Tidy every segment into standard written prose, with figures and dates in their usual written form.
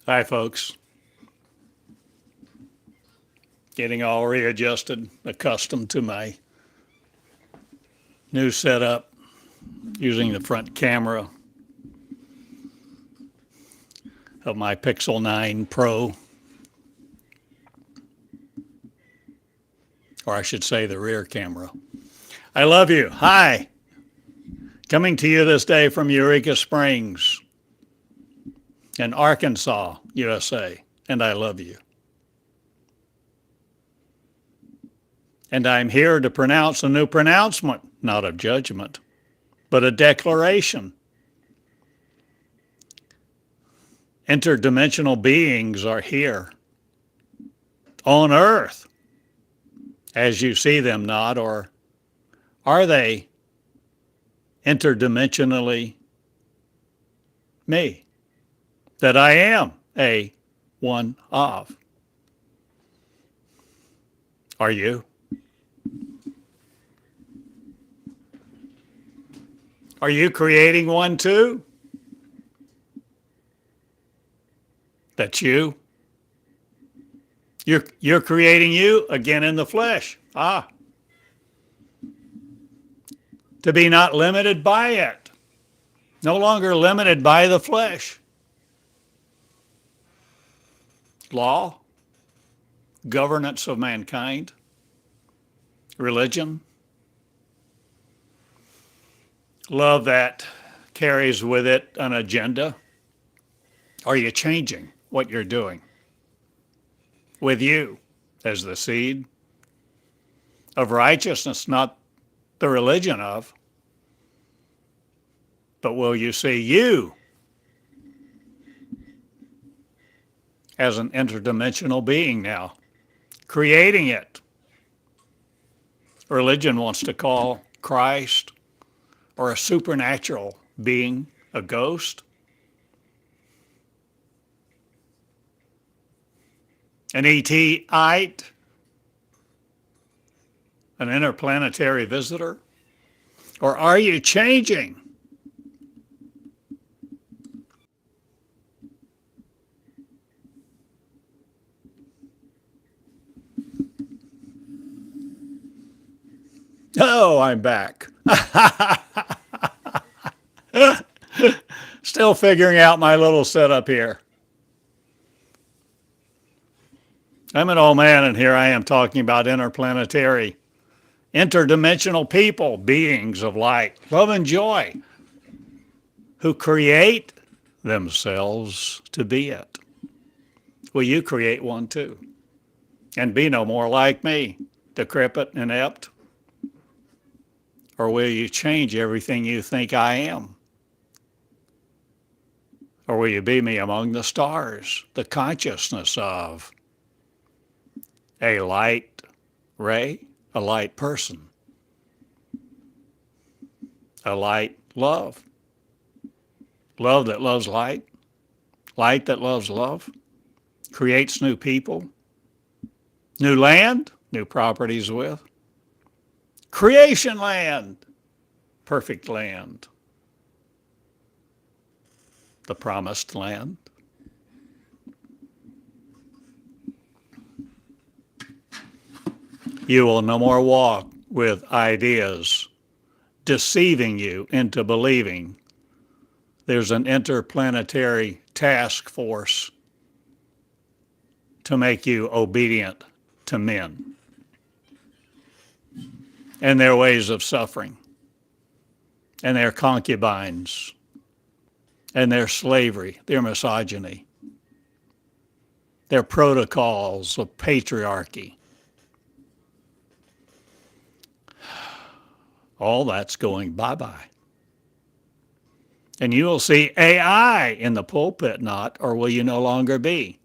Hi, folks. Getting all readjusted, accustomed to my new setup using the front camera of my Pixel 9 Pro, or I should say the rear camera. I love you. Hi. Coming to you this day from Eureka Springs in Arkansas, USA. And I love you. And I'm here to pronounce a new pronouncement, not of judgment, but a declaration. Interdimensional beings are here on earth as you see them, not, or are they interdimensionally me? That I am a one of. Are you? Are you creating one too? That's you. You're creating you again in the flesh. To be not limited by it. No longer limited by the flesh. Law, governance of mankind, religion, love that carries with it an agenda. Are you changing what you're doing with you as the seed of righteousness, not the religion of, but will you see you as an interdimensional being now, creating it? Religion wants to call Christ or a supernatural being a ghost, an ET-ite, an interplanetary visitor? Or are you changing? Oh, I'm back. Still figuring out my little setup here. I'm an old man, and here I am talking about interplanetary, interdimensional people, beings of light, love, and joy, who create themselves to be it. Will you create one too? And be no more like me, decrepit, inept? Or will you change everything you think I am? Or will you be me among the stars, the consciousness of a light ray, a light person, a light love, love that loves light, light that loves love, creates new people, new land, new properties with, creation land, perfect land, the promised land. You will no more walk with ideas deceiving you into believing there's an interplanetary task force to make you obedient to men and their ways of suffering and their concubines and their slavery, their misogyny, their protocols of patriarchy. All that's going bye-bye. And you will see AI in the pulpit, not, or will you no longer be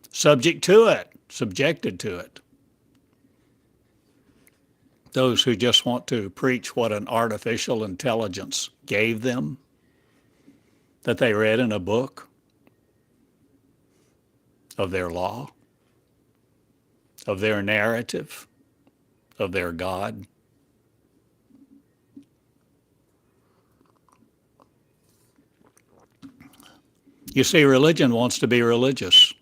subject to it, subjected to it? Those who just want to preach what an artificial intelligence gave them, that they read in a book of their law, of their narrative, of their God. You see, religion wants to be religious.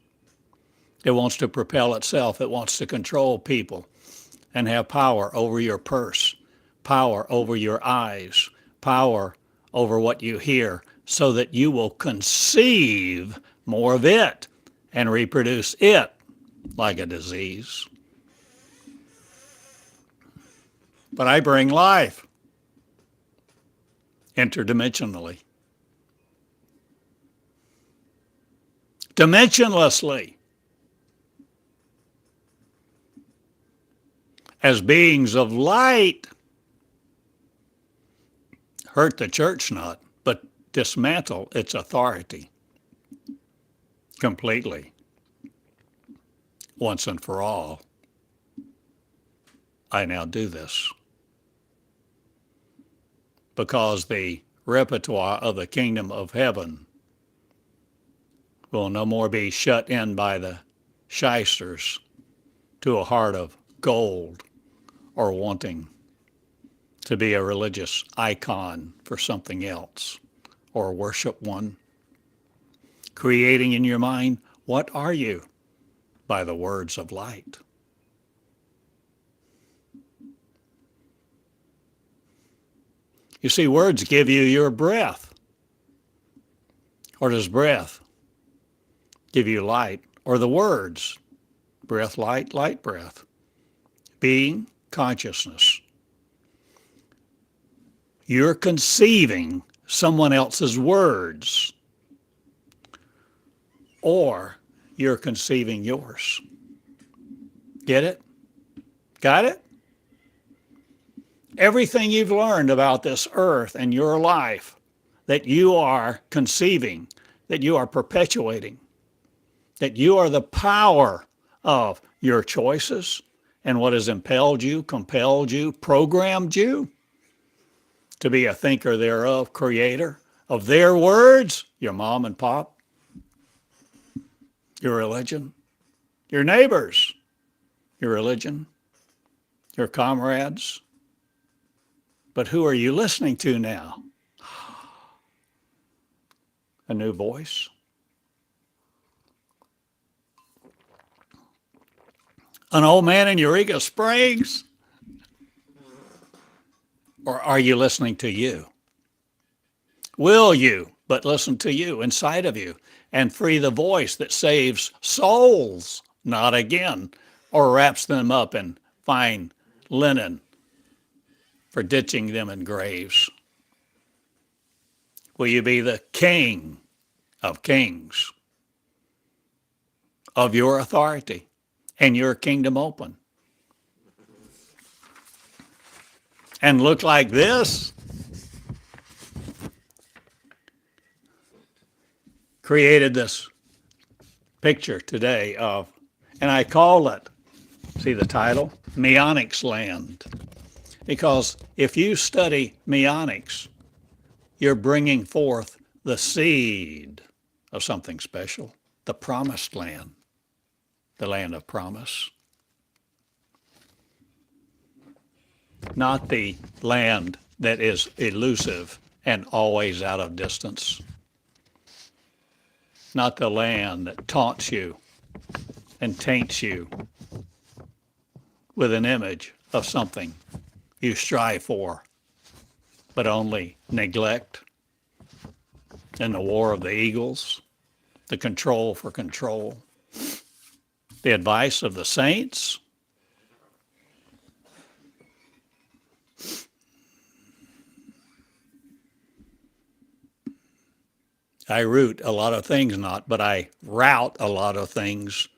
It wants to propel itself. It wants to control people and have power over your purse, power over your eyes, power over what you hear, so that you will conceive more of it and reproduce it like a disease. But I bring life interdimensionally, dimensionlessly, as beings of light. Hurt the church not, but dismantle its authority completely, once and for all. I now do this because the repertoire of the kingdom of heaven will no more be shut in by the shysters to a heart of gold or wanting to be a religious icon for something else or worship one. Creating in your mind, what are you? By the words of light. You see, words give you your breath. Or does breath give you light? Or the words, breath, light, light, breath. Being, consciousness. You're conceiving someone else's words, or you're conceiving yours. Get it? Got it? Everything you've learned about this earth and your life that you are conceiving, that you are perpetuating, that you are the power of your choices and what has impelled you, compelled you, programmed you to be a thinker thereof, creator of their words, your mom and pop, your religion, your neighbors, your religion, your comrades. But who are you listening to now? A new voice? An old man in Eureka Springs? Or are you listening to you? Will you but listen to you inside of you and free the voice that saves souls, not again, or wraps them up in fine linen for ditching them in graves? Will you be the king of kings of your authority and your kingdom open? And look like this? Created this picture today of, and I call it, see the title? Meonics Land. Because if you study meonics, you're bringing forth the seed of something special, the promised land, the land of promise. Not the land that is elusive and always out of distance. Not the land that taunts you and taints you with an image of something you strive for, but only neglect, and the war of the eagles, the control for control, the advice of the saints. I root a lot of things not, but I route a lot of things.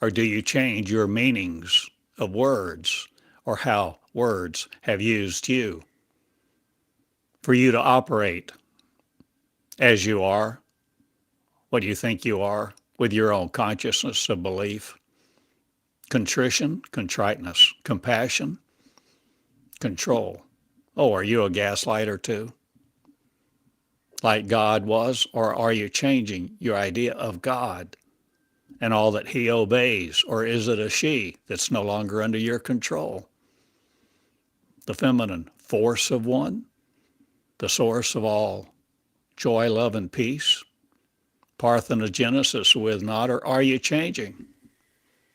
Or do you change your meanings of words or how words have used you for you to operate as you are, what you think you are, with your own consciousness of belief, contrition, contriteness, compassion, control. Oh, are you a gaslighter too? Like God was, or are you changing your idea of God and all that he obeys, or is it a she that's no longer under your control? The feminine force of one, the source of all joy, love, and peace, parthenogenesis with not, or are you changing?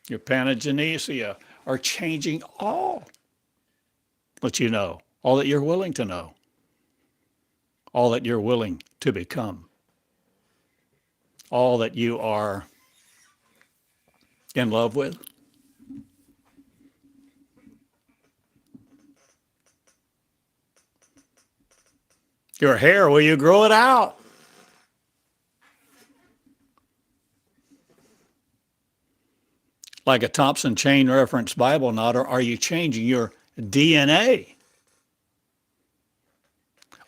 Your panagenesia are changing all that you know, all that you're willing to know, all that you're willing to become, all that you are in love with. Your hair, will you grow it out? Like a Thompson chain reference Bible knot, or are you changing your DNA?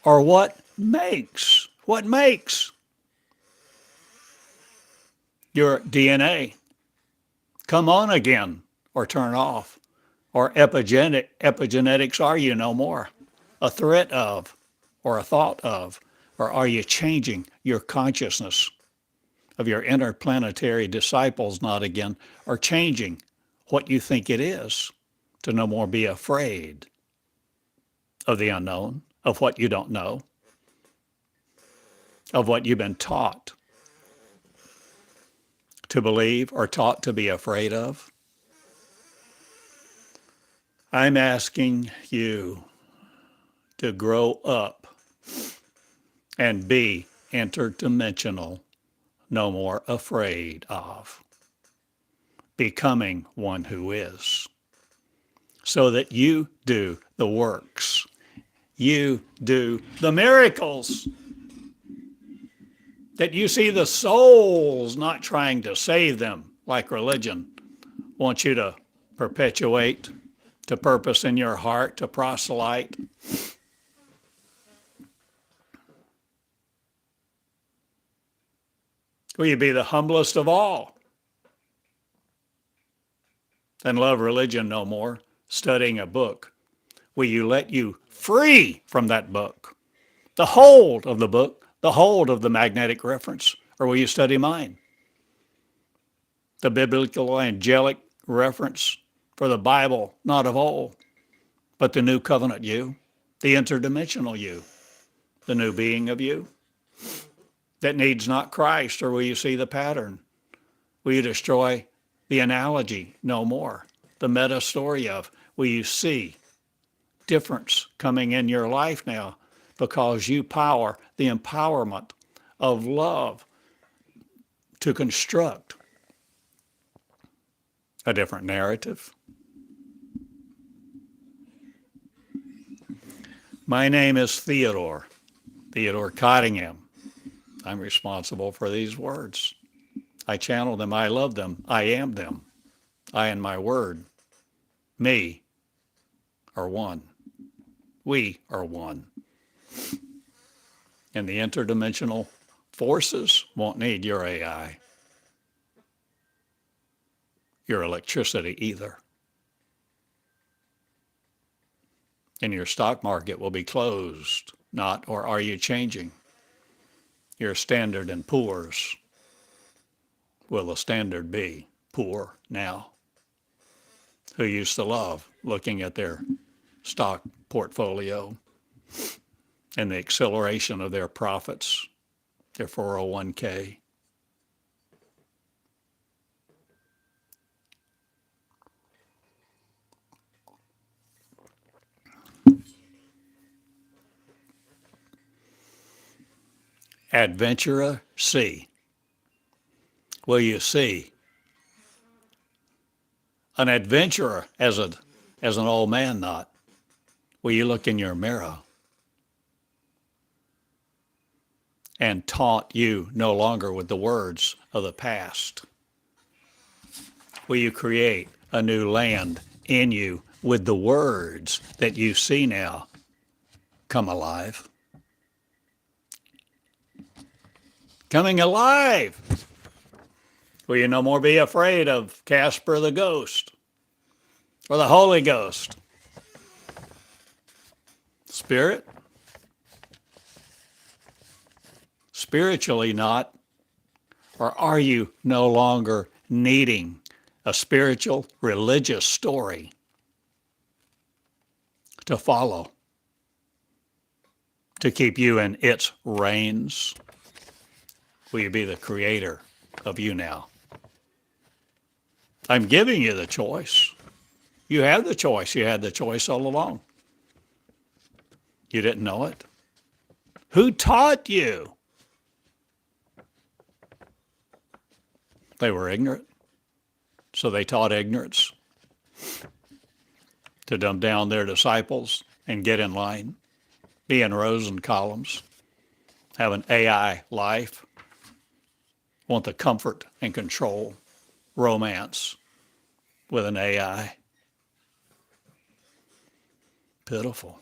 Or what makes your DNA come on again or turn off? Or epigenetics are you no more? A threat of, or a thought of? Or are you changing your consciousness of your interplanetary disciples not again, or changing what you think it is to no more be afraid of the unknown, of what you don't know, of what you've been taught to believe or taught to be afraid of? I'm asking you to grow up and be interdimensional, no more afraid of becoming one who is, so that you do the works, you do the miracles, that you see the souls not trying to save them like religion wants you to perpetuate, to purpose in your heart, to proselyte. Will you be the humblest of all and love religion no more, studying a book? Will you let you free from that book, the hold of the book, the hold of the magnetic reference, or will you study mine? The biblical angelic reference for the Bible, not of old, but the new covenant you, the interdimensional you, the new being of you that needs not Christ, or will you see the pattern? Will you destroy the analogy no more? The meta story of, will you see difference coming in your life now because you power the empowerment of love to construct a different narrative? My name is Theodore Cottingham. I'm responsible for these words. I channel them. I love them. I am them. I and my word, me, are one. We are one. And the interdimensional forces won't need your AI, your electricity either. And your stock market will be closed, not, or are you changing your Standard and Poor's? Will the Standard be poor now? Who used to love looking at their stock portfolio and the acceleration of their profits, their 401k. Adventurer C. Will you see an adventurer as an old man not? Will you look in your mirror and taunt you no longer with the words of the past? Will you create a new land in you with the words that you see now come alive? Coming alive! Will you no more be afraid of Casper the Ghost or the Holy Ghost? Spirit? Spiritually not. Or are you no longer needing a spiritual, religious story to follow, to keep you in its reins? Will you be the creator of you now? I'm giving you the choice. You have the choice. You had the choice all along. You didn't know it. Who taught you? They were ignorant. So they taught ignorance to dumb down their disciples and get in line, be in rows and columns, have an AI life, want the comfort and control, romance with an AI. Pitiful.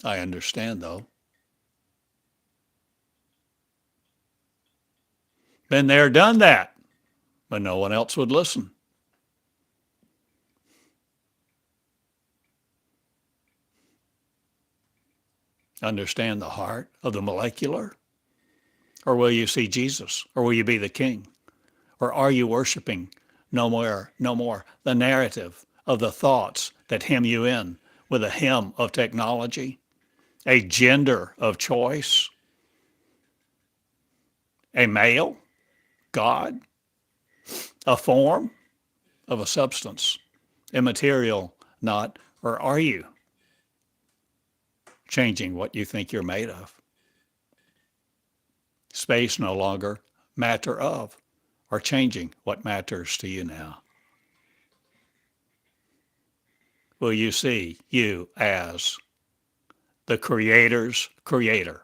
I understand, though. Been there, done that, but no one else would listen. Understand the heart of the molecular? Or will you see Jesus? Or will you be the king? Or are you worshiping no more the narrative of the thoughts that hem you in with a hem of technology, a gender of choice, a male, God, a form of a substance, immaterial, not, or are you changing what you think you're made of? Space no longer matter of, or changing what matters to you now. Will you see you as the Creator's creator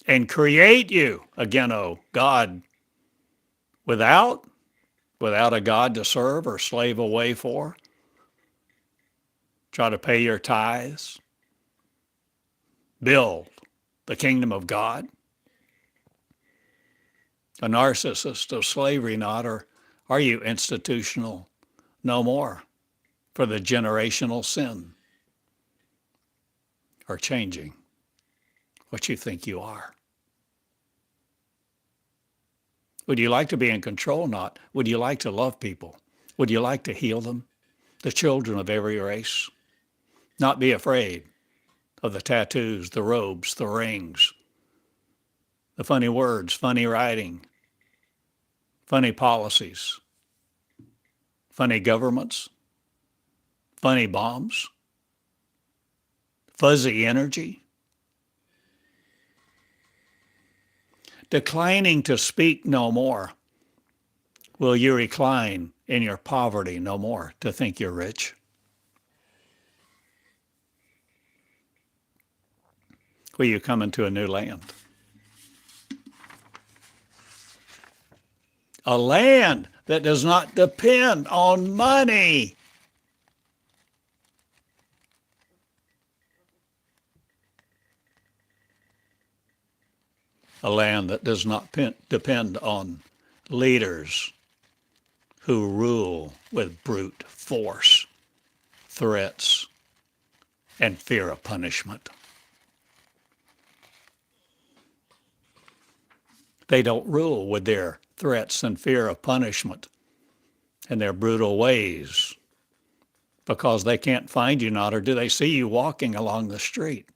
and create you, again, oh God, without a God to serve or slave away for? Try to pay your tithes, build the kingdom of God? A narcissist of slavery not, or are you institutional no more for the generational sin, or changing what you think you are? Would you like to be in control not? Would you like to love people? Would you like to heal them? The children of every race? Not be afraid of the tattoos, the robes, the rings, the funny words, funny writing, funny policies, funny governments, funny bombs, fuzzy energy, declining to speak no more. Will you recline in your poverty no more to think you're rich? Will you come into a new land? A land that does not depend on money. A land that does not depend on leaders who rule with brute force, threats, and fear of punishment. They don't rule with their threats and fear of punishment and their brutal ways because they can't find you not, or do they see you walking along the street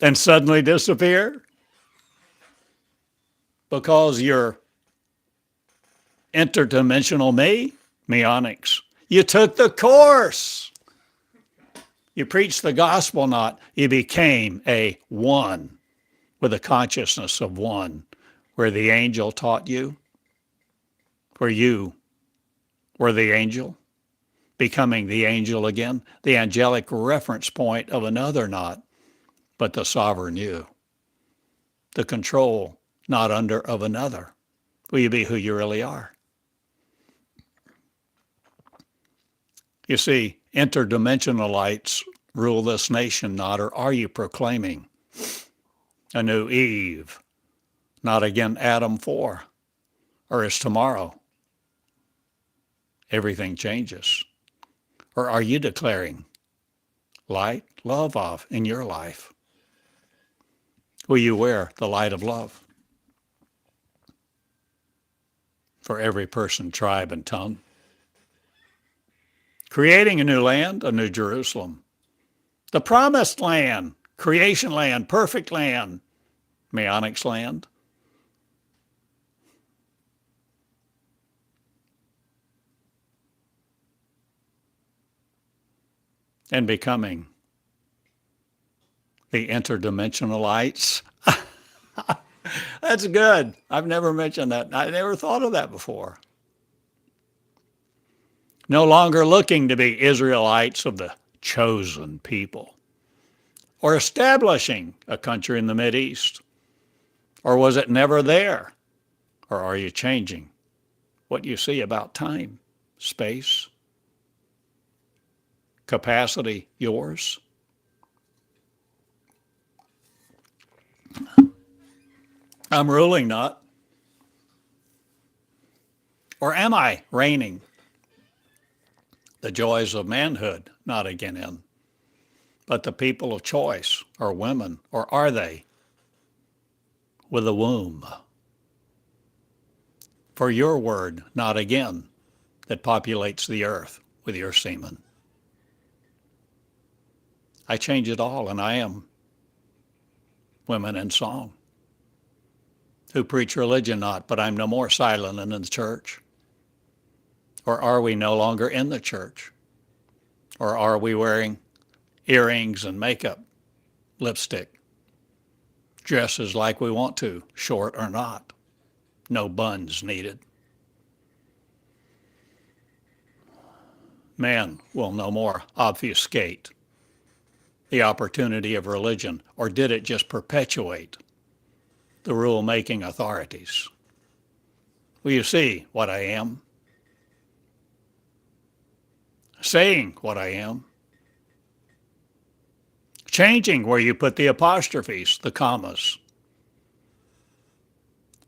and suddenly disappear because you're interdimensional meonics. You took the course. You preached the gospel not. You became a one with a consciousness of one, where the angel taught you, where you were the angel, becoming the angel again, the angelic reference point of another not, but the sovereign you, the control not under of another. Will you be who you really are? You see, interdimensionalites rule this nation not, or are you proclaiming a new Eve, not again Adam 4, or is tomorrow everything changes? Or are you declaring light, love off in your life? Will you wear the light of love for every person, tribe, and tongue? creating a new land, a new Jerusalem, the promised land, creation land, perfect land, Meonic's land. And becoming the interdimensionalites. That's good. I've never mentioned that. I never thought of that before. No longer looking to be Israelites of the chosen people, or establishing a country in the Mideast. Or was it never there? Or are you changing what you see about time, space, capacity, yours? I'm ruling not. Or am I reigning? The joys of manhood, not again in. But the people of choice, or women, or are they? With a womb. For your word, not again, that populates the earth with your semen. I change it all, and I am women in song, who preach religion not, but I'm no more silent in the church. Or are we no longer in the church? Or are we wearing earrings and makeup, lipstick, dresses like we want to, short or not, no buns needed? Man will no more obfuscate the opportunity of religion, or did it just perpetuate the rule-making authorities? Will you see what I am? Saying what I am. Changing where you put the apostrophes, the commas,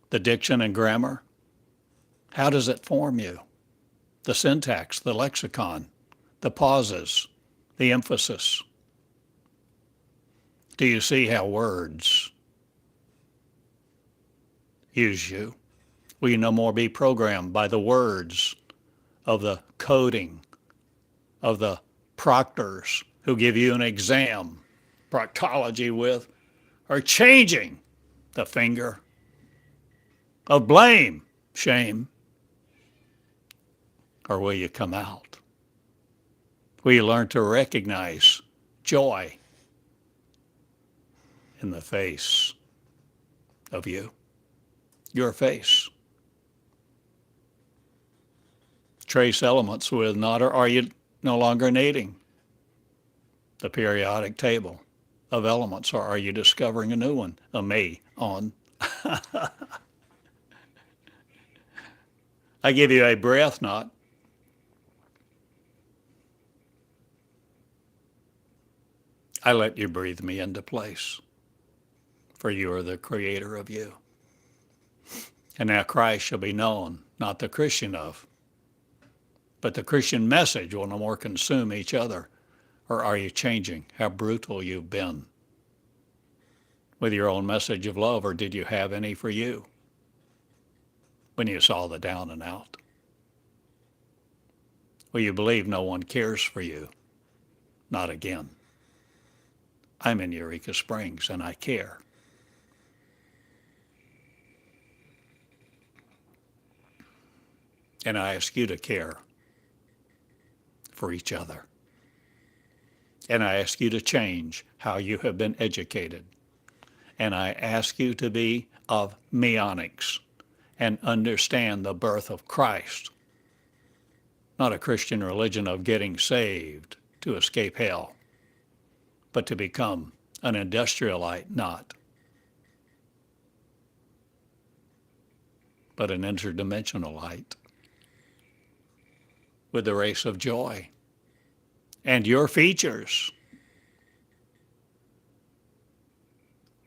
the diction and grammar. How does it form you? The syntax, the lexicon, the pauses, the emphasis. Do you see how words use you? Will you no more be programmed by the words of the coding of the proctors who give you an exam, proctology with, or changing the finger of blame, shame? Or will you come out? Will you learn to recognize joy in the face of you, your face? Trace elements with not, or are you no longer needing the periodic table of elements, or are you discovering a new one, a me on? I give you a breath knot. I let you breathe me into place, for you are the creator of you. And now Christ shall be known, not the Christian of, but the Christian message will no more consume each other. Or are you changing how brutal you've been with your own message of love, or did you have any for you when you saw the down and out? Will you believe no one cares for you? Not again. I'm in Eureka Springs and I care. And I ask you to care for each other. And I ask you to change how you have been educated. And I ask you to be of Meonics and understand the birth of Christ, not a Christian religion of getting saved to escape hell, but to become an industrialite, not, but an interdimensionalite with the race of joy. And your features,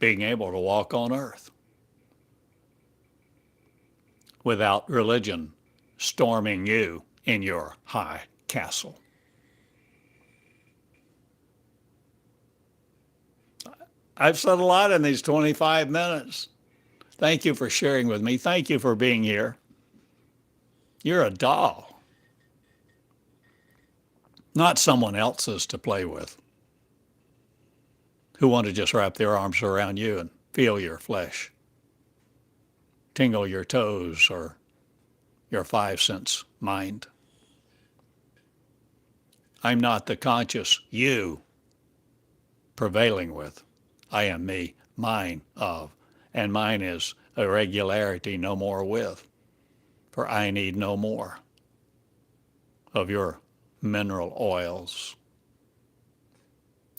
being able to walk on earth without religion storming you in your high castle. I've said a lot in these 25 minutes. Thank you for sharing with me. Thank you for being here. You're a doll. not someone else's to play with, who want to just wrap their arms around you and feel your flesh, tingle your toes, or your five sense mind. I'm not the conscious you prevailing with. I am me, mine of, and mine is a regularity no more with, for I need no more of your mineral oils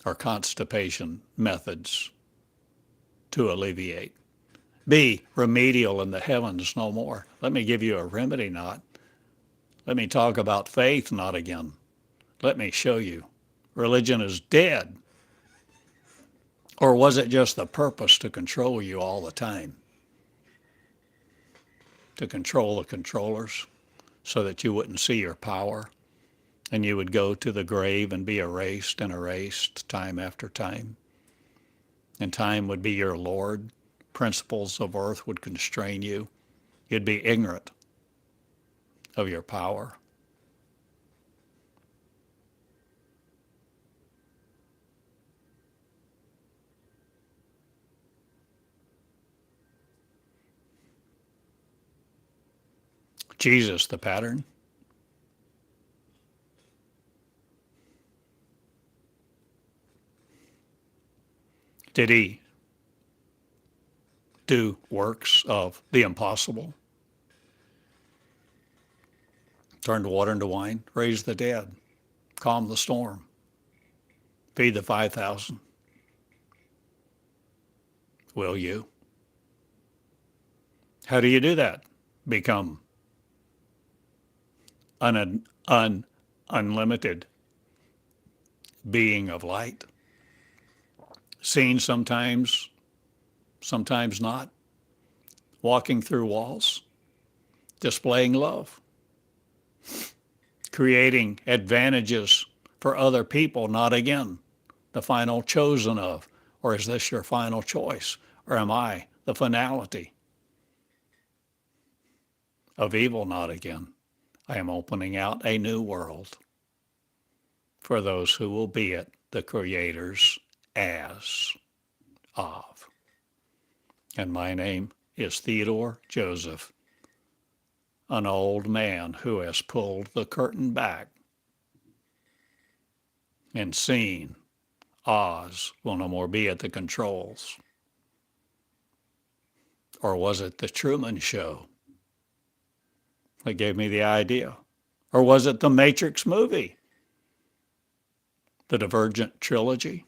or constipation methods to alleviate. Be remedial in the heavens no more. Let me give you a remedy, not. Let me talk about faith, not again. Let me show you. Religion is dead. Or was it just the purpose to control you all the time? To control the controllers so that you wouldn't see your power and you would go to the grave and be erased and erased time after time. And time would be your Lord. Principles of earth would constrain you. You'd be ignorant of your power. Jesus, the pattern. Did he do works of the impossible? Turned water into wine, raised the dead, calmed the storm, feed the 5,000. Will you? How do you do that? Become an unlimited being of light. Seen sometimes, sometimes not. Walking through walls, displaying love, creating advantages for other people, not again the final chosen of, or is this your final choice? Or am I the finality of evil, not again? I am opening out a new world for those who will be it, the creators as of. And my name is Theodore Joseph, an old man who has pulled the curtain back and seen Oz will no more be at the controls. Or was it the Truman Show that gave me the idea? Or was it the Matrix movie? The Divergent Trilogy?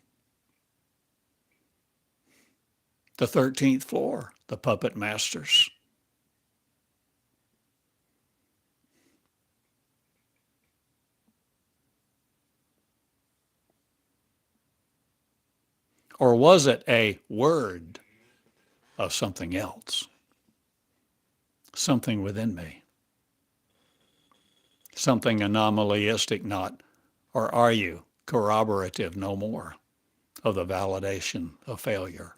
The 13th Floor? The Puppet Masters? Or was it a word of something else? Something within me? Something anomalistic, not, or are you corroborative no more of the validation of failure?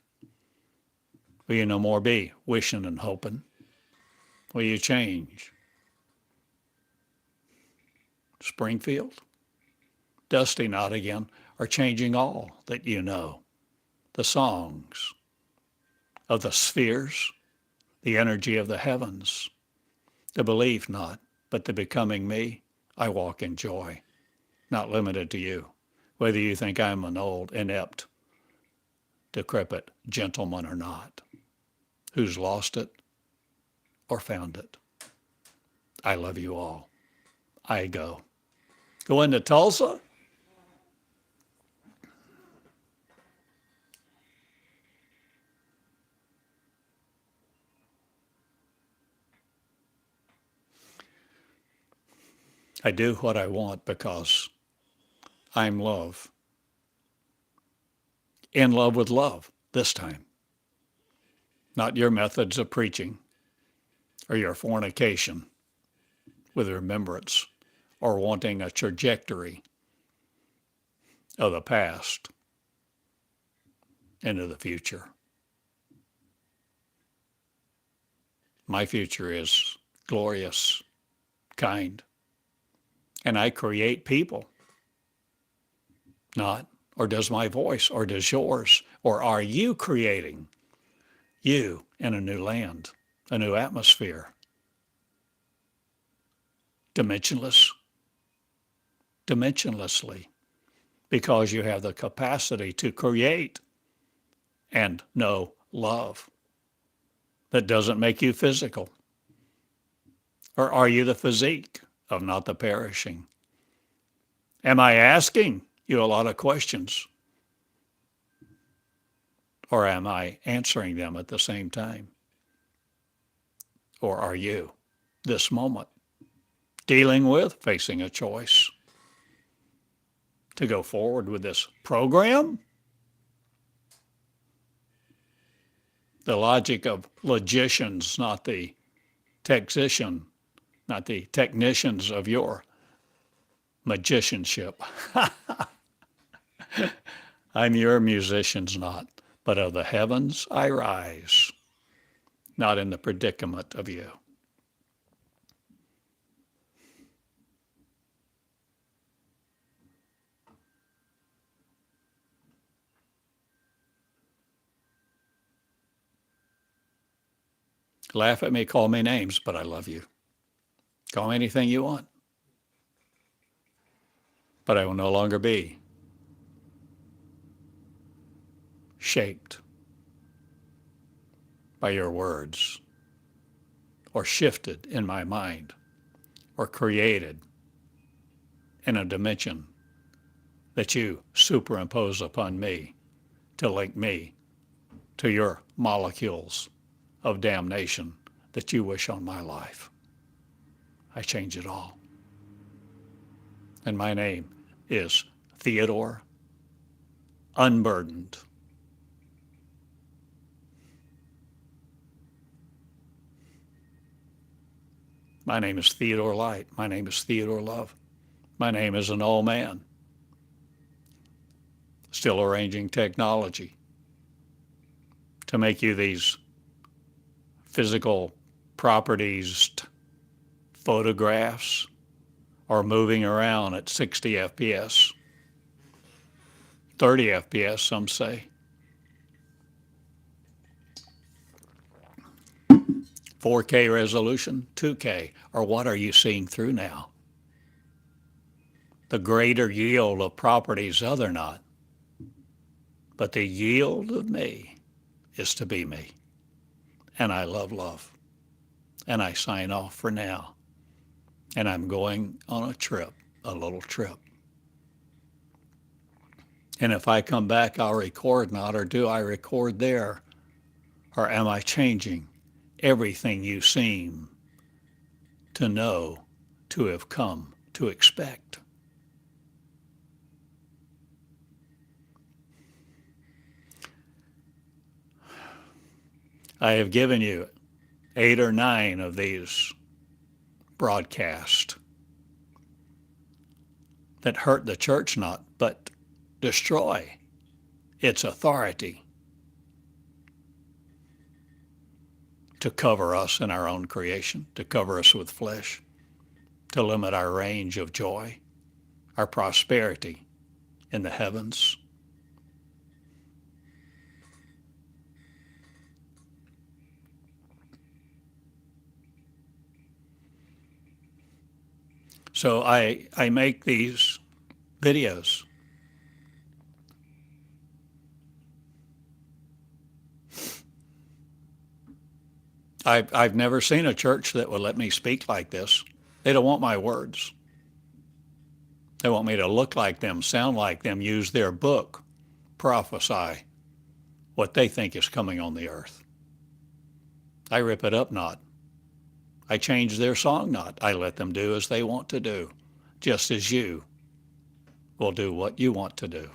Will you no more be wishing and hoping? Will you change? Springfield, Dusty not again, are changing all that you know. The songs of the spheres, the energy of the heavens, the belief not, but the becoming me. I walk in joy, not limited to you, whether you think I'm an old, inept, decrepit gentleman or not, who's lost it or found it. I love you all. I go. Go into Tulsa? I do what I want because I'm love. In love with love this time. Not your methods of preaching or your fornication with remembrance or wanting a trajectory of the past into the future. My future is glorious, kind, and I create people Not, or does my voice, or does yours, or are you creating you in a new land, a new atmosphere, dimensionlessly, because you have the capacity to create and know love that doesn't make you physical? Or are you the physique of not the perishing? Am I asking you a lot of questions? Or am I answering them at the same time? Or are you, this moment, dealing with, facing a choice to go forward with this program? The logic of logicians, not the technicians of your magicianship. I'm your musicians not, but of the heavens I rise, not in the predicament of you. Laugh at me, call me names, but I love you. Call me anything you want. But I will no longer be shaped by your words, or shifted in my mind, or created in a dimension that you superimpose upon me to link me to your molecules of damnation that you wish on my life. I change it all. And my name is Theodore Unburdened. My name is Theodore Light. My name is Theodore Love. My name is an old man, still arranging technology to make you these physical properties, photographs, or moving around at 60 FPS, 30 FPS, some say. 4K resolution, 2K, or what are you seeing through now? The greater yield of properties, other not. But the yield of me is to be me. And I love love. And I sign off for now. And I'm going on a trip, a little trip. And if I come back, I'll record not, or do I record there? Or am I changing everything you seem to know, to have come to expect? I have given you 8 or 9 of these broadcasts that hurt the church not, but destroy its authority to cover us in our own creation, to cover us with flesh, to limit our range of joy, our prosperity in the heavens. So I make these videos. I've never seen a church that would let me speak like this. They don't want my words. They want me to look like them, sound like them, use their book, prophesy what they think is coming on the earth. I rip it up not. I change their song not. I let them do as they want to do, just as you will do what you want to do,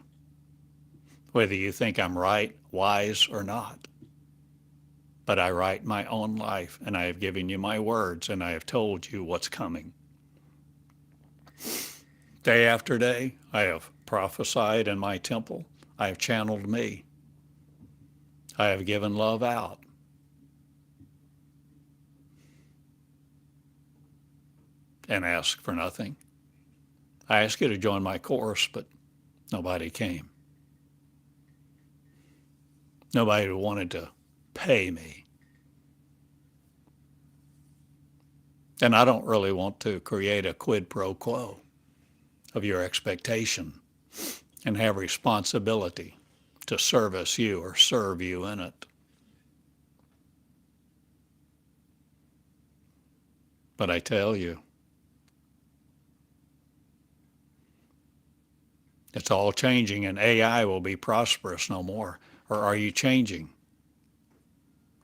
whether you think I'm right, wise, or not. But I write my own life, and I have given you my words, and I have told you what's coming. Day after day, I have prophesied in my temple. I have channeled me. I have given love out. And ask for nothing. I ask you to join my course, but Nobody came. Nobody wanted to pay me. And I don't really want to create a quid pro quo of your expectation and have responsibility to service you or serve you in it. But I tell you, it's all changing, and AI will be prosperous no more. Or are you changing?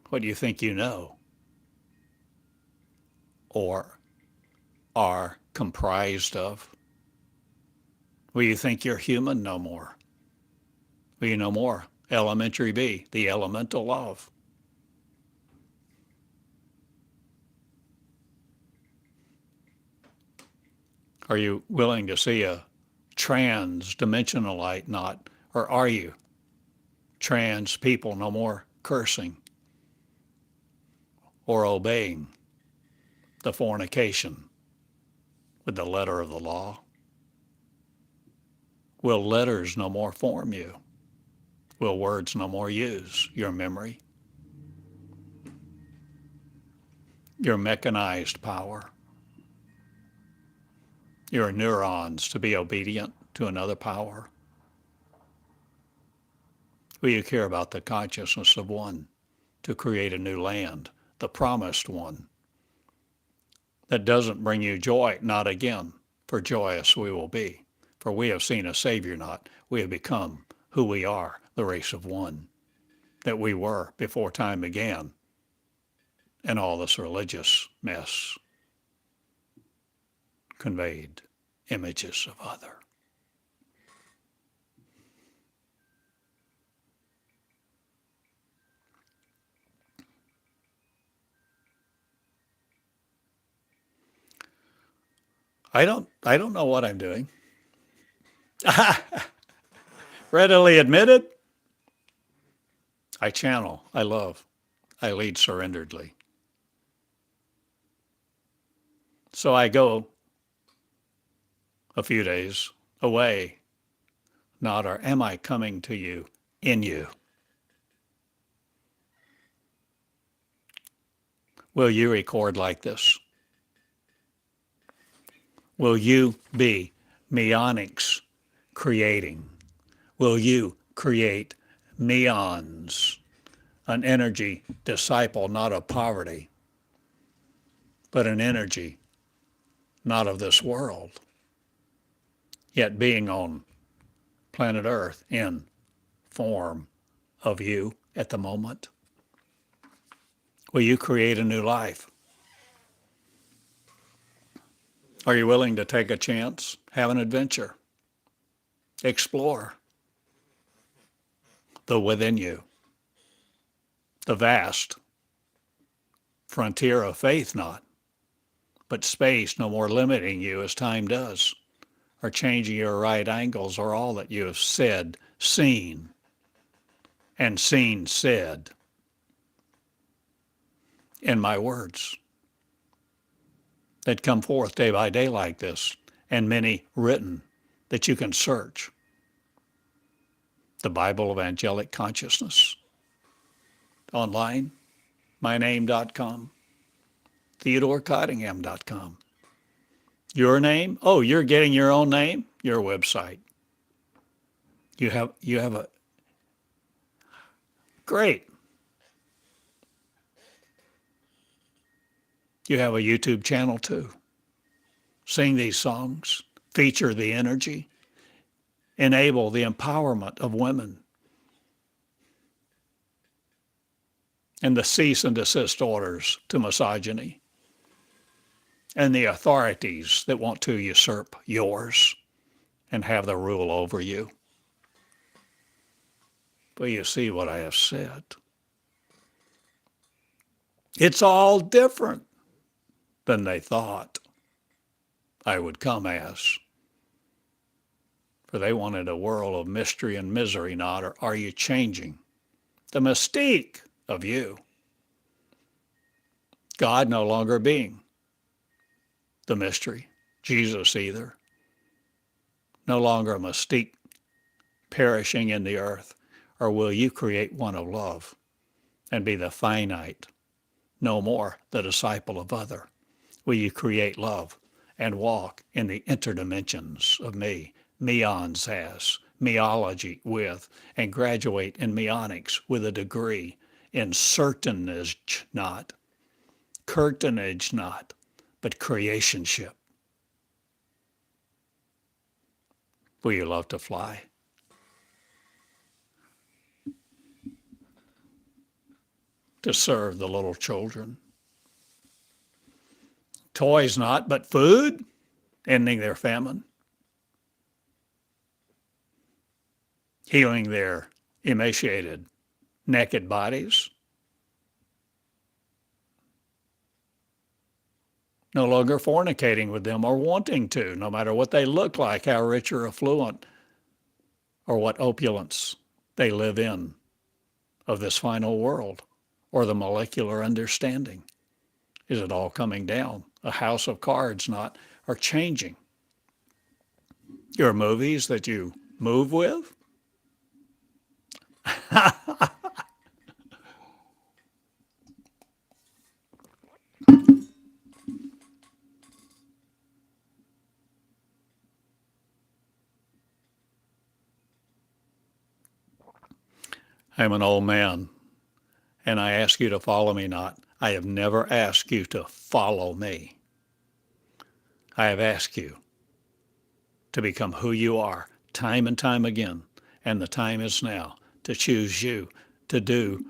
What do you think you know? Or are comprised of? Will you think you're human no more? Will you no more? Elementary B, the elemental of. Are you willing to see a trans-dimensional light? Not? Or are you trans people no more cursing or obeying the fornication with the letter of the law? Will letters no more form you? Will words no more use your memory? Your mechanized power? Your neurons to be obedient to another power? Will you care about the consciousness of one to create a new land, the promised one, that doesn't bring you joy? Not again, for joyous we will be. For we have seen a Savior not. We have become who we are, the race of one, that we were before time began, and all this religious mess conveyed images of other. I don't know what I'm doing. Readily admitted, I channel, I love, I lead surrenderedly. So I go a few days away, not or am I coming to you in you? Will you record like this? Will you be meonics creating? Will you create meons, an energy disciple not of poverty, but an energy not of this world, yet being on planet Earth in form of you at the moment? Will you create a new life? Are you willing to take a chance, have an adventure, explore the within you, the vast frontier of faith not, but space no more limiting you as time does, or changing your right angles, or all that you have said, seen, and seen said in my words that come forth day by day like this, and many written that you can search. The Bible of Angelic Consciousness, online, myname.com, TheodoreCottingham.com. Your name? Oh, you're getting your own name? Your website. You have a great. You have a YouTube channel too. Sing these songs, feature the energy, enable the empowerment of women, and the cease and desist orders to misogyny, and the authorities that want to usurp yours and have the rule over you. But you see what I have said. It's all different than they thought I would come as. For they wanted a world of mystery and misery, not, or are you changing the mystique of you? God no longer being the mystery, Jesus either, no longer a mystique perishing in the earth? Or will you create one of love and be the finite, no more the disciple of other? Will you create love and walk in the interdimensions of me, meons as, meology with, and graduate in meonics with a degree, in certainage not, curtainage not, but creationship? Will you love to fly? To serve the little children? Toys not, but food, ending their famine, healing their emaciated, naked bodies, no longer fornicating with them or wanting to, no matter what they look like, how rich or affluent, or what opulence they live in of this final world, or the molecular understanding. Is it all coming down? A house of cards not, or changing? Your movies that you move with? I'm an old man, and I ask you to follow me not. I have never asked you to follow me. I have asked you to become who you are time and time again, and the time is now to choose you to do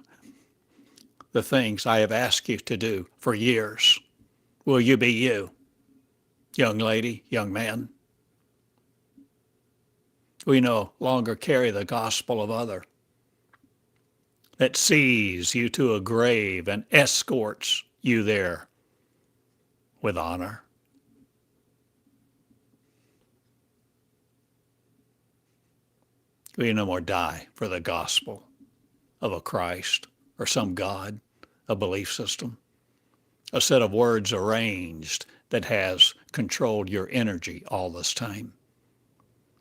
the things I have asked you to do for years. Will you be you, young lady, young man? We no longer carry the gospel of other that sees you to a grave and escorts you there with honor. We no more die for the gospel of a Christ or some God, a belief system, a set of words arranged that has controlled your energy all this time.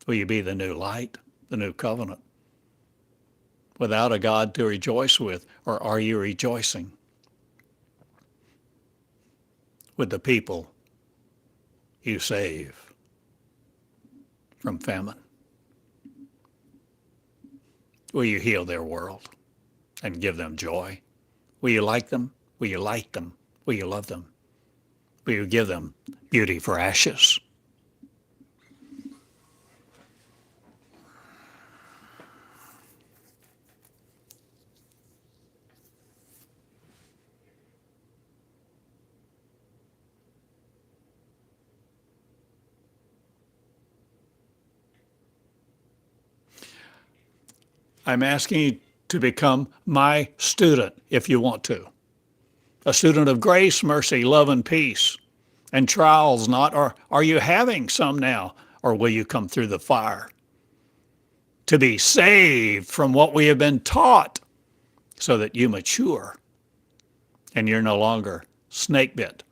Will you be the new light, the new covenant, without a God to rejoice with, or are you rejoicing with the people you save from famine? Will you heal their world and give them joy? Will you like them? Will you like them? Will you love them? Will you give them beauty for ashes? I'm asking you to become my student if you want to. A student of grace, mercy, love, and peace, and trials not, or are you having some now, or will you come through the fire to be saved from what we have been taught so that you mature and you're no longer snake bit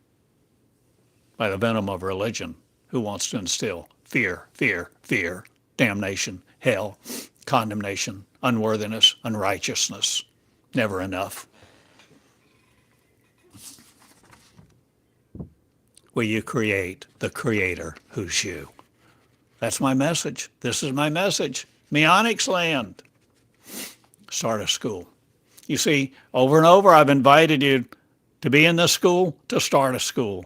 by the venom of religion who wants to instill fear, fear, fear, damnation, hell, condemnation, unworthiness, unrighteousness, never enough. Will you create the creator who's you? That's my message. This is my message. Meonics land. Start a school. You see, over and over I've invited you to be in this school, to start a school,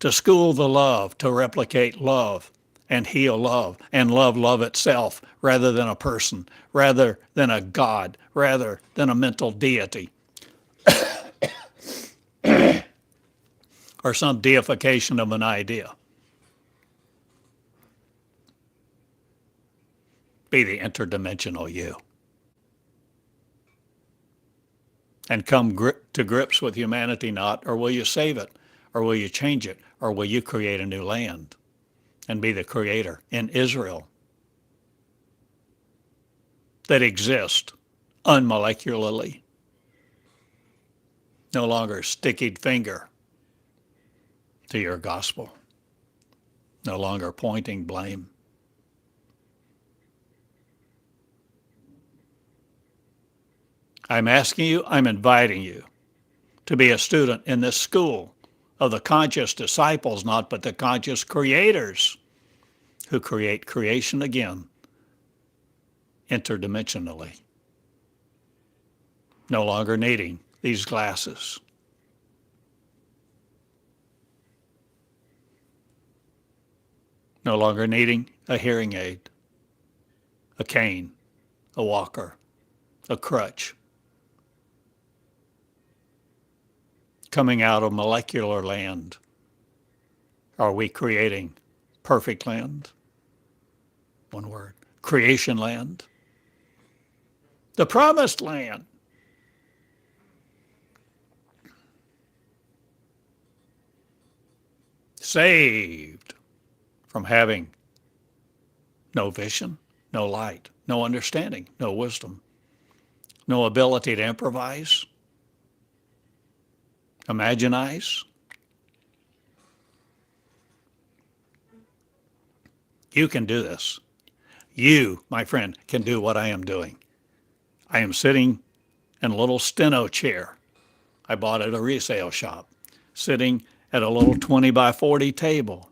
to school the love, to replicate love and heal love and love itself rather than a person, rather than a God, rather than a mental deity or some deification of an idea. Be the interdimensional you. And come to grips with humanity not, or will you save it, or will you change it, or will you create a new land and be the creator in Israel that exists unmolecularly, no longer sticky finger to your gospel, no longer pointing blame. I'm asking you, I'm inviting you to be a student in this school of the conscious disciples, not but the conscious creators who create creation again interdimensionally, no longer needing these glasses. No longer needing a hearing aid, a cane, a walker, a crutch. Coming out of molecular land, are we creating perfect land? One word, creation land. The promised land. Saved from having no vision, no light, no understanding, no wisdom, no ability to improvise, imaginize. You can do this. You, my friend, can do what I am doing. I am sitting in a little steno chair I bought at a resale shop, sitting at a little 20 by 40 table,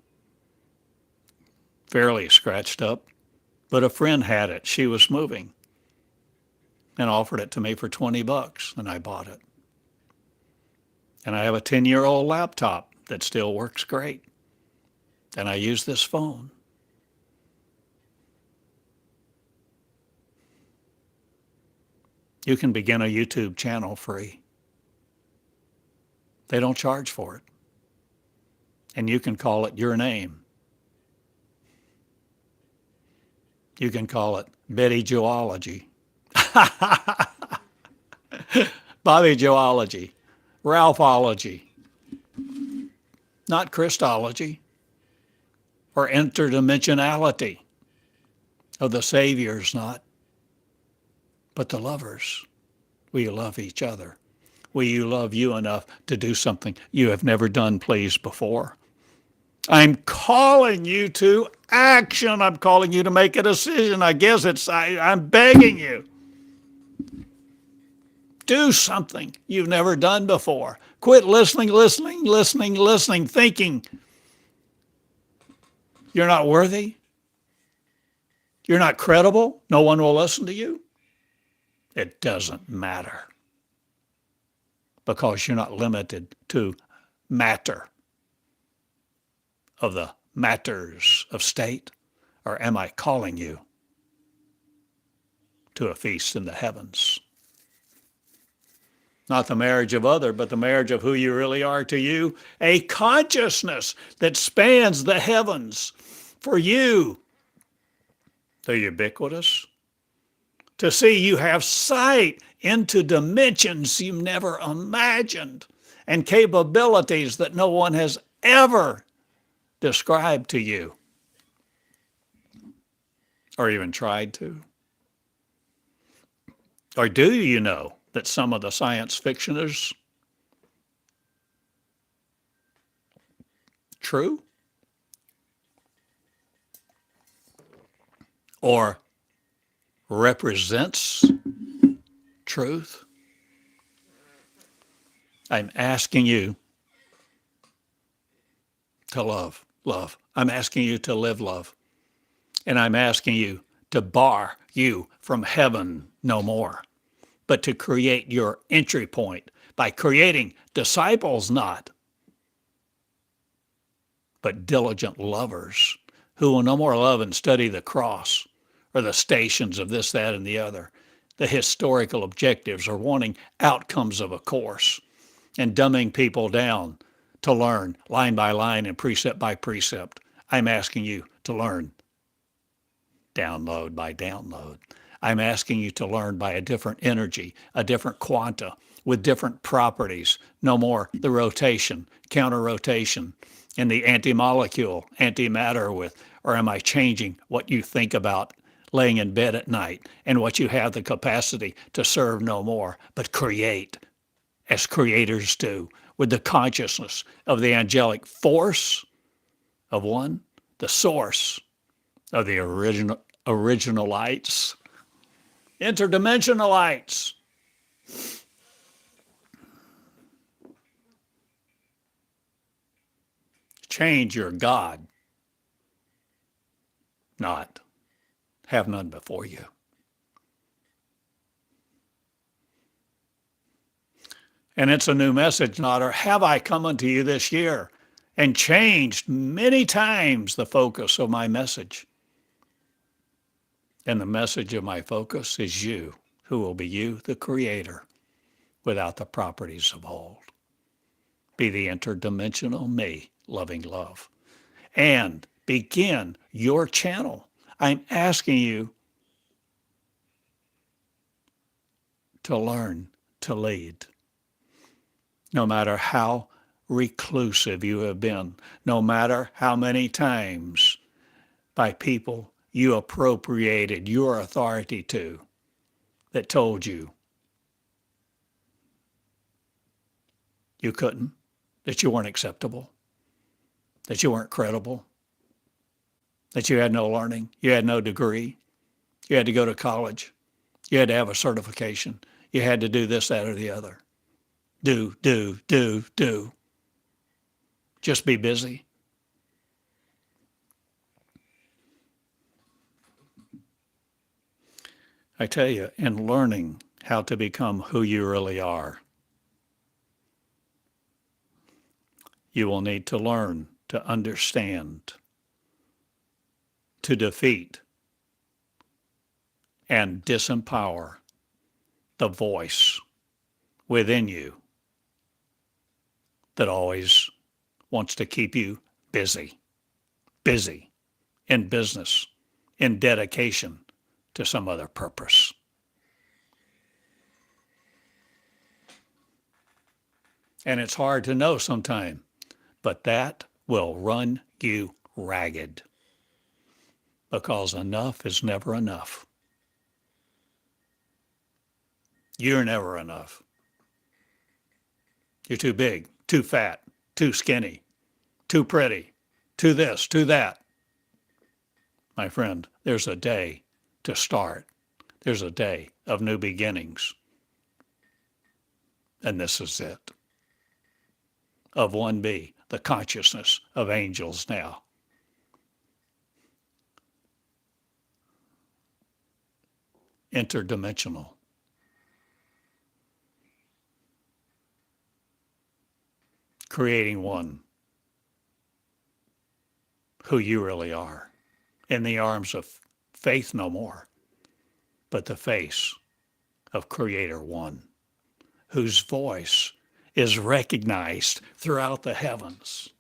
fairly scratched up, but a friend had it. She was moving and offered it to me for $20, and I bought it. And I have a 10-year-old laptop that still works great. And I use this phone. You can begin a YouTube channel free. They don't charge for it. And you can call it your name. You can call it Betty Joology, Bobby Joology, Ralphology, not Christology or interdimensionality of the Saviors, not, but the lovers. Will you love each other? Will you love you enough to do something you have never done, please, before? I'm calling you to action. I'm calling you to make a decision. I guess I'm begging you. Do something you've never done before. Quit listening, thinking you're not worthy. You're not credible. No one will listen to you. It doesn't matter, because you're not limited to matter of the matters of state. Or am I calling you to a feast in the heavens? Not the marriage of other, but the marriage of who you really are to you. A consciousness that spans the heavens for you. The ubiquitous. To see you have sight into dimensions you've never imagined and capabilities that no one has ever described to you or even tried to. Or do you know that some of the science fiction is true? Or represents truth? I'm asking you to love. I'm asking you to live love. And I'm asking you to bar you from heaven no more, but to create your entry point by creating disciples, not, but diligent lovers who will no more love and study the cross or the stations of this, that, and the other, the historical objectives, or wanting outcomes of a course and dumbing people down to learn line by line and precept by precept. I'm asking you to learn download by download. I'm asking you to learn by a different energy, a different quanta with different properties. No more the rotation, counter-rotation, and the anti-molecule, antimatter with, or am I changing what you think about laying in bed at night and what you have the capacity to serve no more, but create as creators do with the consciousness of the angelic force of one, the source of the original lights, interdimensional lights. Change your God, not have none before you. And it's a new message, not, or have I come unto you this year and changed many times the focus of my message. And the message of my focus is you, who will be you, the creator, without the properties of old. Be the interdimensional me, loving love. And begin your channel. I'm asking you to learn to lead. No matter how reclusive you have been, no matter how many times by people you appropriated your authority to that told you you couldn't, that you weren't acceptable, that you weren't credible, that you had no learning, you had no degree, you had to go to college, you had to have a certification, you had to do this, that, or the other. Do. Just be busy. I tell you, in learning how to become who you really are, you will need to learn to understand, to defeat, and disempower the voice within you that always wants to keep you busy in business, in dedication to some other purpose. And it's hard to know sometimes, but that will run you ragged because enough is never enough. You're never enough. You're too big, too fat, too skinny, too pretty, too this, too that. My friend, there's a day to start. There's a day of new beginnings. And this is it. Of 1B, the consciousness of angels now. Interdimensional. Creating one, who you really are, in the arms of faith no more, but the face of Creator One, whose voice is recognized throughout the heavens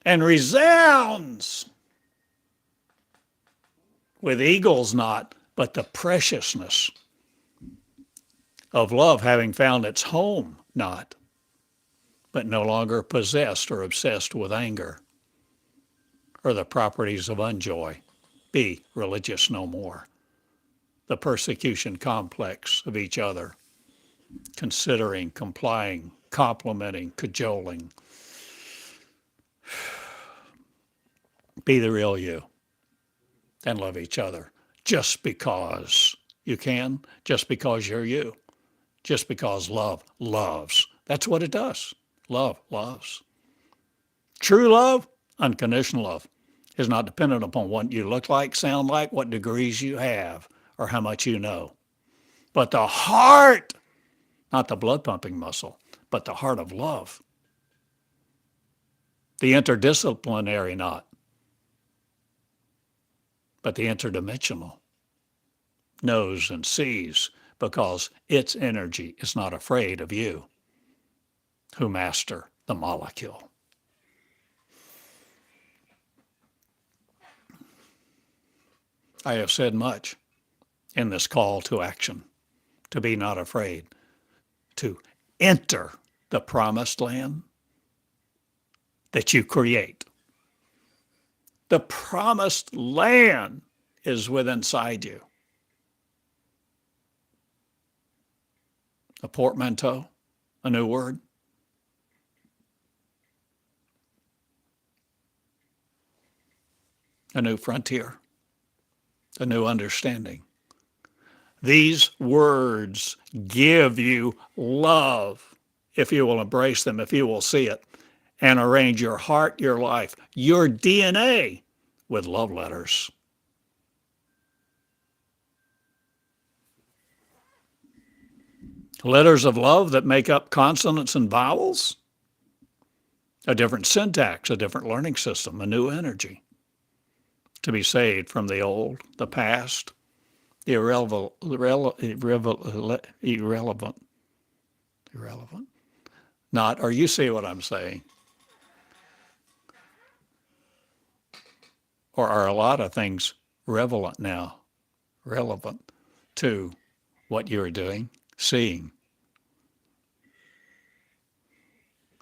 and resounds with eagles not, but the preciousness of love having found its home not, but no longer possessed or obsessed with anger or the properties of unjoy. Be religious no more. The persecution complex of each other, considering, complying, complimenting, cajoling. Be the real you and love each other just because you can, just because you're you, just because love loves. That's what it does. Love loves. True love, unconditional love, is not dependent upon what you look like, sound like, what degrees you have, or how much you know. But the heart, not the blood pumping muscle, but the heart of love. The interdisciplinary not, but the interdimensional knows and sees because its energy is not afraid of you who master the molecule. I have said much in this call to action, to be not afraid, to enter the promised land that you create. The promised land is within inside you. A portmanteau, a new word. A new frontier, a new understanding, These words give you love if you will embrace them, if you will see it, and arrange your heart, your life, your DNA with love letters. Letters of love that make up consonants and vowels, a different syntax, a different learning system, a new energy to be saved from the old, the past, the irrelevant. Not, or you see what I'm saying, or are a lot of things relevant now, relevant to what you're doing, seeing,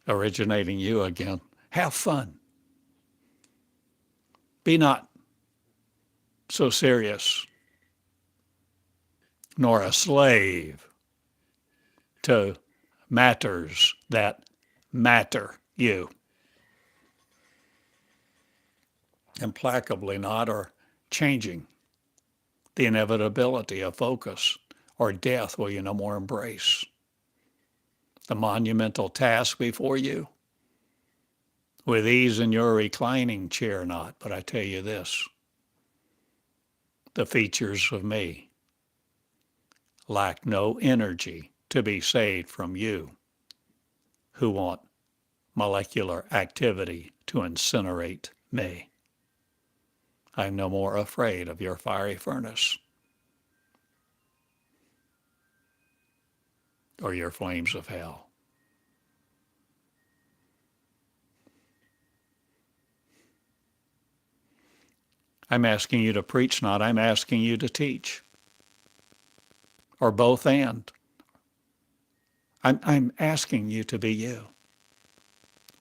originating you again. Have fun. Be not so serious, nor a slave to matters that matter you. Implacably not, or changing the inevitability of focus, or death will you no more embrace. The monumental task before you, with ease in your reclining chair not, but I tell you this, the features of me lack no energy to be saved from you who want molecular activity to incinerate me. I'm no more afraid of your fiery furnace or your flames of hell. I'm asking you to preach not, I'm asking you to teach. Or both and. I'm asking you to be you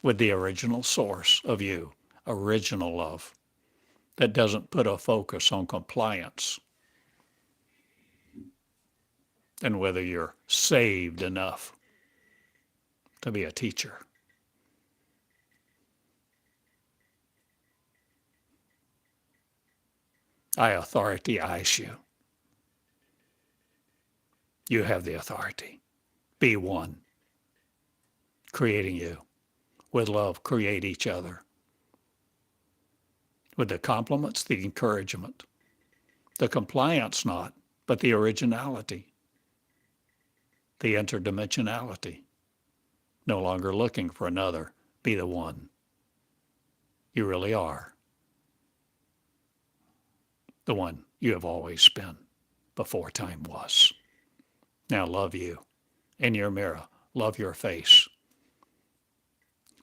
with the original source of you, original love that doesn't put a focus on compliance and whether you're saved enough to be a teacher. I authoritize you. You have the authority. Be one. Creating you. With love, create each other. With the compliments, the encouragement. The compliance not, but the originality. The interdimensionality. No longer looking for another. Be the one. You really are. The one you have always been before time was. Now love you in your mirror. Love your face.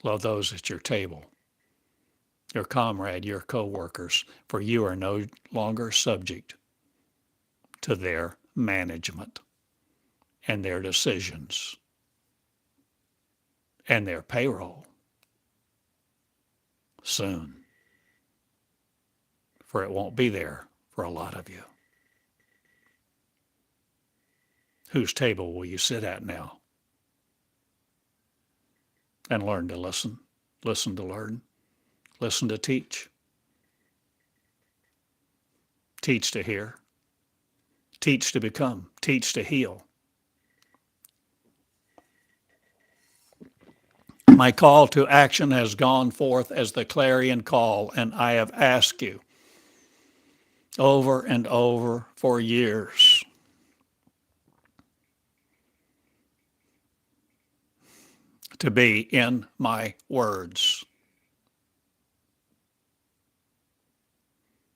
Love those at your table, your comrade, your co-workers, for you are no longer subject to their management and their decisions and their payroll. Soon, for it won't be there for a lot of you. Whose table will you sit at now? And learn to listen, listen to learn, listen to teach. Teach to hear, teach to become, teach to heal. My call to action has gone forth as the clarion call, and I have asked you over and over for years to be in my words.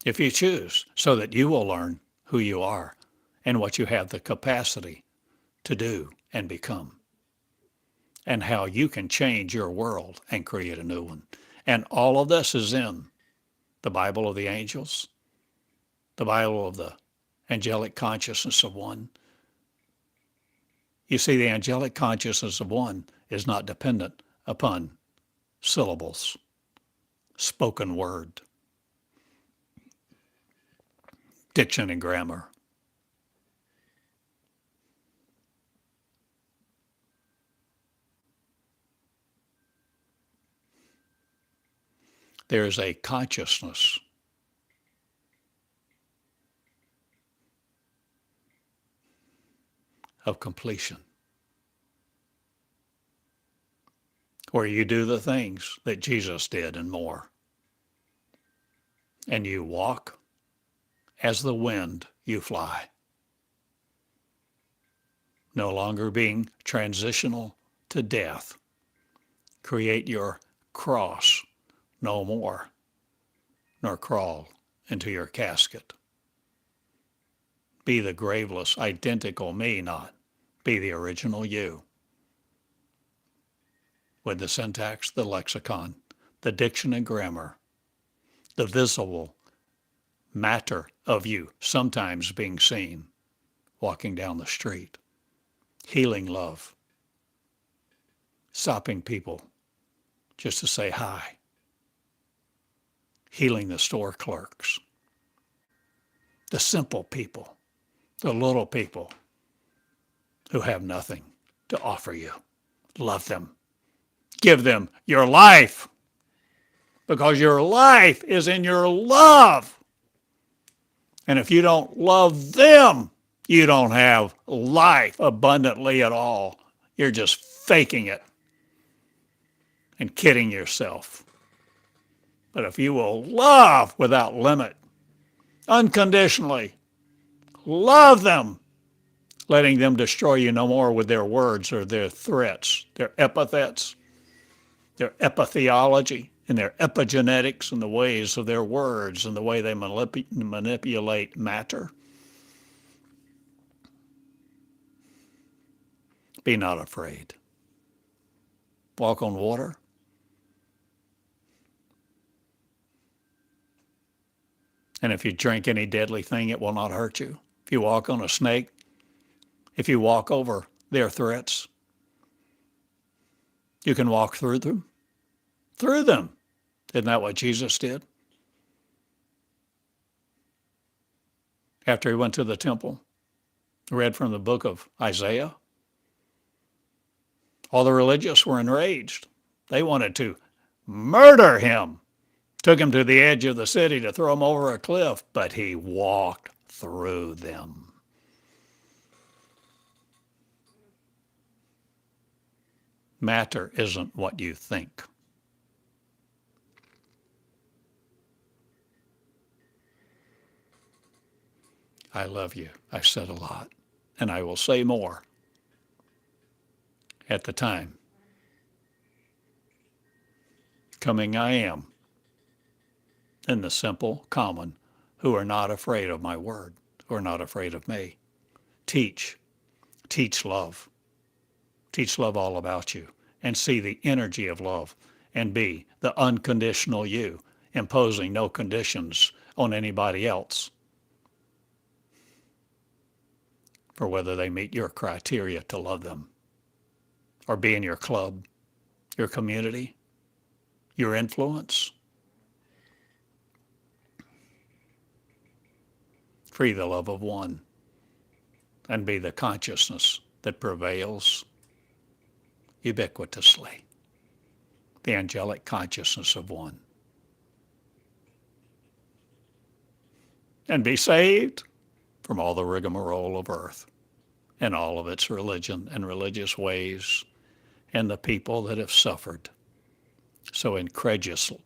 If you choose, so that you will learn who you are and what you have the capacity to do and become, and how you can change your world and create a new one. And all of this is in the Bible of the angels, the Bible of the Angelic Consciousness of One. You see, the Angelic Consciousness of One is not dependent upon syllables, spoken word, diction and grammar. There is a consciousness of completion, where you do the things that Jesus did and more. And you walk as the wind you fly, no longer being transitional to death. Create your cross no more, nor crawl into your casket. Be the graveless, identical me, not be the original you. With the syntax, the lexicon, the diction and grammar, the visible matter of you sometimes being seen walking down the street, healing love, stopping people just to say hi, healing the store clerks, the simple people, the little people who have nothing to offer you. Love them. Give them your life, because your life is in your love. And if you don't love them, you don't have life abundantly at all. You're just faking it and kidding yourself. But if you will love without limit, unconditionally, love them, letting them destroy you no more with their words or their threats, their epithets, their epitheliology, and their epigenetics, and the ways of their words and the way they manipulate matter. Be not afraid. Walk on water. And if you drink any deadly thing, it will not hurt you. If you walk on a snake, if you walk over their threats, you can walk through them. Through them. Isn't that what Jesus did? After he went to the temple, read from the book of Isaiah, all the religious were enraged. They wanted to murder him. Took him to the edge of the city to throw him over a cliff, but he walked through them. Matter isn't what you think. I love you. I've said a lot, and I will say more at the time. Coming I am, in the simple, common, who are not afraid of my word, who are not afraid of me. Teach love. Teach love all about you, and see the energy of love, and be the unconditional you, imposing no conditions on anybody else for whether they meet your criteria to love them, or be in your club, your community, your influence. Free the love of one, and be the consciousness that prevails ubiquitously, the angelic consciousness of one. And be saved from all the rigmarole of earth and all of its religion and religious ways, and the people that have suffered so incredulously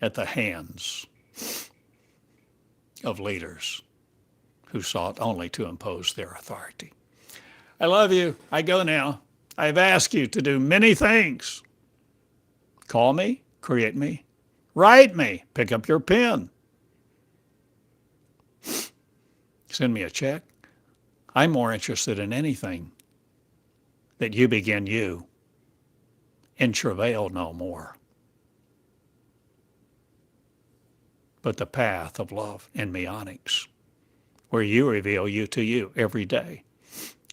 at the hands of leaders who sought only to impose their authority. I love you. I go now. I've asked you to do many things. Call me, create me, write me, pick up your pen, send me a check. I'm more interested in anything that you begin you in travail no more, but the path of love and meonics, where you reveal you to you every day,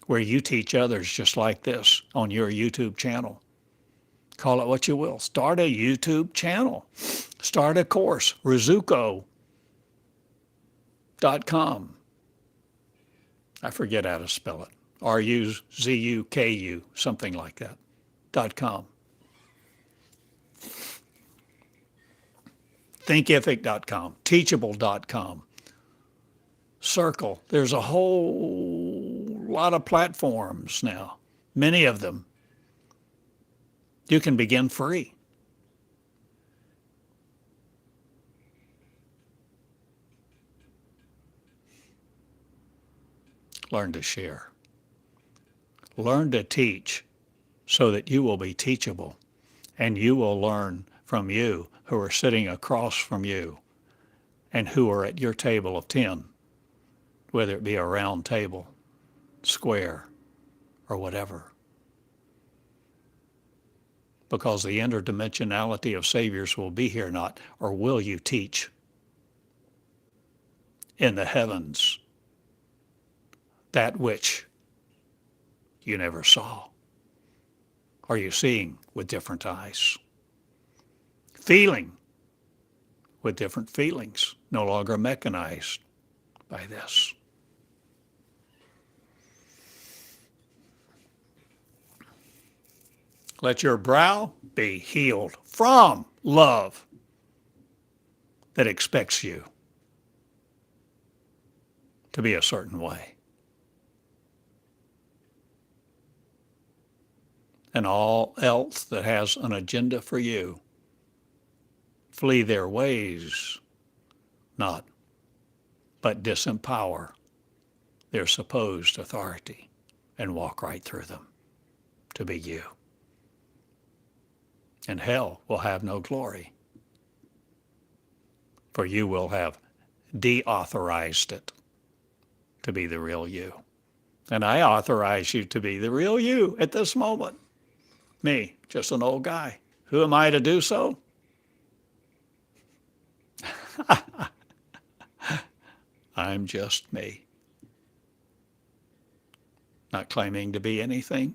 where you teach others just like this on your YouTube channel. Call it what you will. Start a YouTube channel. Start a course, Ruzuku.com. I forget how to spell it. R-U-Z-U-K-U, something like that, .com. Thinkific.com, Teachable.com. circle. There's a whole lot of platforms now, many of them. You can begin free. Learn to share. Learn to teach so that you will be teachable, and you will learn from you who are sitting across from you and who are at your table of 10, whether it be a round table, square, or whatever. Because the interdimensionality of saviors will be here not, or will you teach in the heavens that which you never saw? Are you seeing with different eyes? Feeling with different feelings, no longer mechanized by this. Let your brow be healed from love that expects you to be a certain way. And all else that has an agenda for you, flee their ways, not, but disempower their supposed authority and walk right through them to be you. And hell will have no glory, for you will have deauthorized it to be the real you. And I authorize you to be the real you at this moment. Me, just an old guy. Who am I to do so? I'm just me. Not claiming to be anything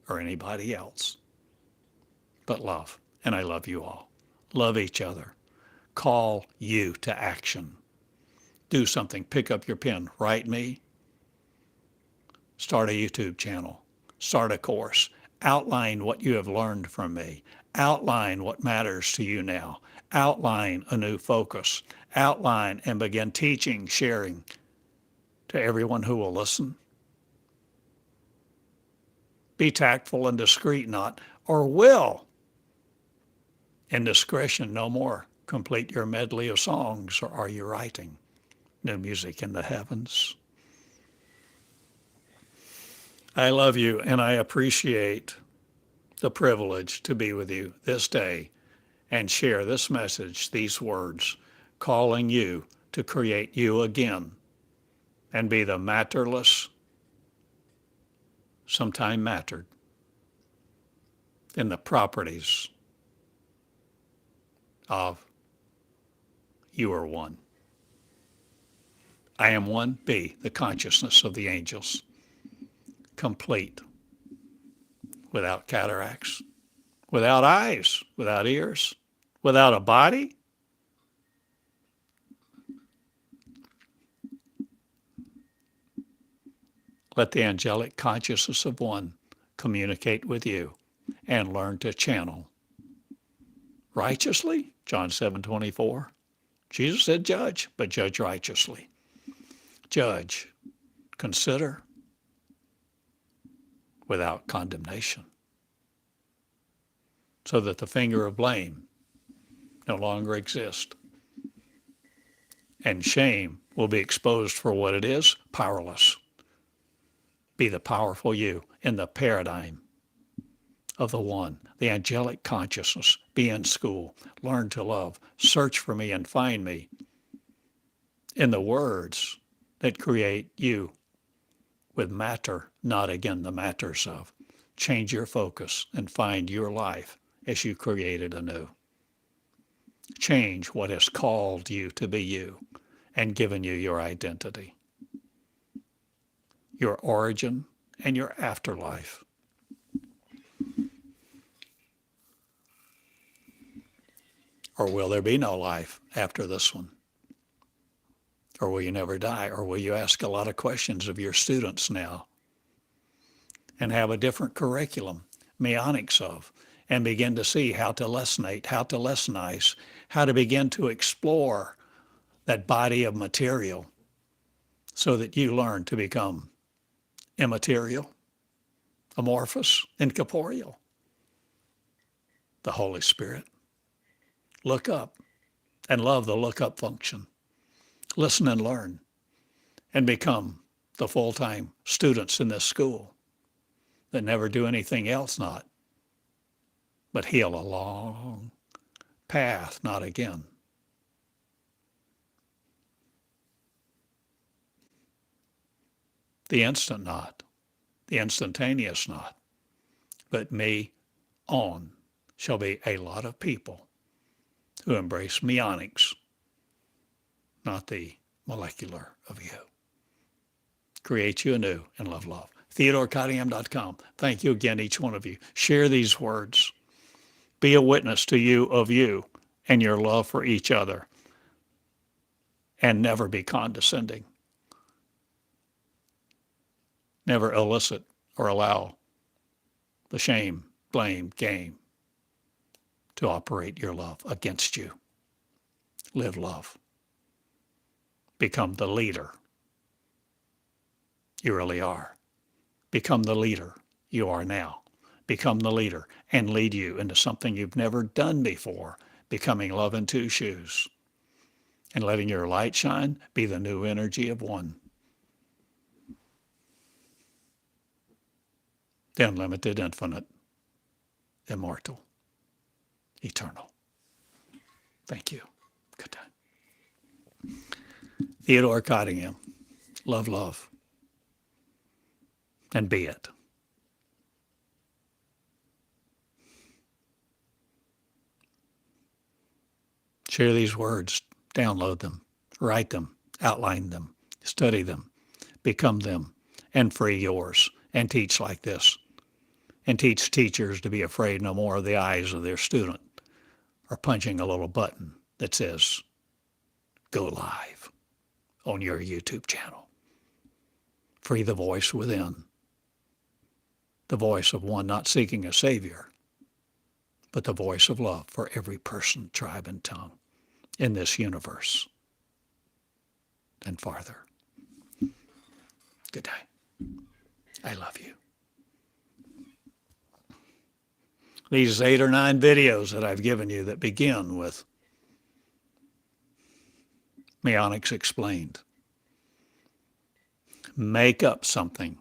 or anybody else, but love. And I love you all. Love each other. Call you to action. Do something. Pick up your pen. Write me. Start a YouTube channel. Start a course. Outline what you have learned from me. Outline what matters to you now. Outline a new focus. Outline and begin teaching, sharing to everyone who will listen. Be tactful and discreet, not, or will. Indiscretion, no more. Complete your medley of songs, or are you writing new music in the heavens? I love you, and I appreciate the privilege to be with you this day and share this message, these words, calling you to create you again and be the matterless, sometime mattered, in the properties of you are one. I am one, be the consciousness of the angels, complete, without cataracts, without eyes, without ears, without a body. Let the angelic consciousness of one communicate with you and learn to channel righteously. John 7:24. Jesus said judge, but judge righteously. Judge, consider, without condemnation, so that the finger of blame no longer exists. And shame will be exposed for what it is, powerless. Be the powerful you in the paradigm of the one, the angelic consciousness. Be in school, learn to love, search for me and find me in the words that create you with matter, not again the matters of. Change your focus and find your life as you created anew. Change what has called you to be you and given you your identity, your origin, and your afterlife. Or will there be no life after this one? Or will you never die? Or will you ask a lot of questions of your students now and have a different curriculum, mnemonics of, and begin to see how to lessonate, how to lessonize, how to begin to explore that body of material so that you learn to become immaterial, amorphous, incorporeal. The Holy Spirit. Look up and love the look up function. Listen and learn and become the full-time students in this school that never do anything else not, but heal a long path, not again. The instant not, the instantaneous not, but me on shall be a lot of people who embrace meonics, not the molecular of you. Create you anew in love. TheodoreCottingham.com. Thank you again, each one of you. Share these words. Be a witness to you of you and your love for each other. And never be condescending. Never elicit or allow the shame, blame game to operate your love against you. Live love. Become the leader you really are. Become the leader you are now. Become the leader and lead you into something you've never done before, becoming love in two shoes and letting your light shine be the new energy of one. The unlimited, infinite, immortal, eternal. Thank you. Good time. Theodore Cottingham. Love. And be it. Share these words, download them, write them, outline them, study them, become them, and free yours, and teach like this. And teach teachers to be afraid no more of the eyes of their student or punching a little button that says, go live on your YouTube channel. Free the voice within. The voice of one not seeking a savior, but the voice of love for every person, tribe, and tongue in this universe and farther. Good day. I love you. These 8 or 9 videos that I've given you that begin with Meonics Explained. Make up something,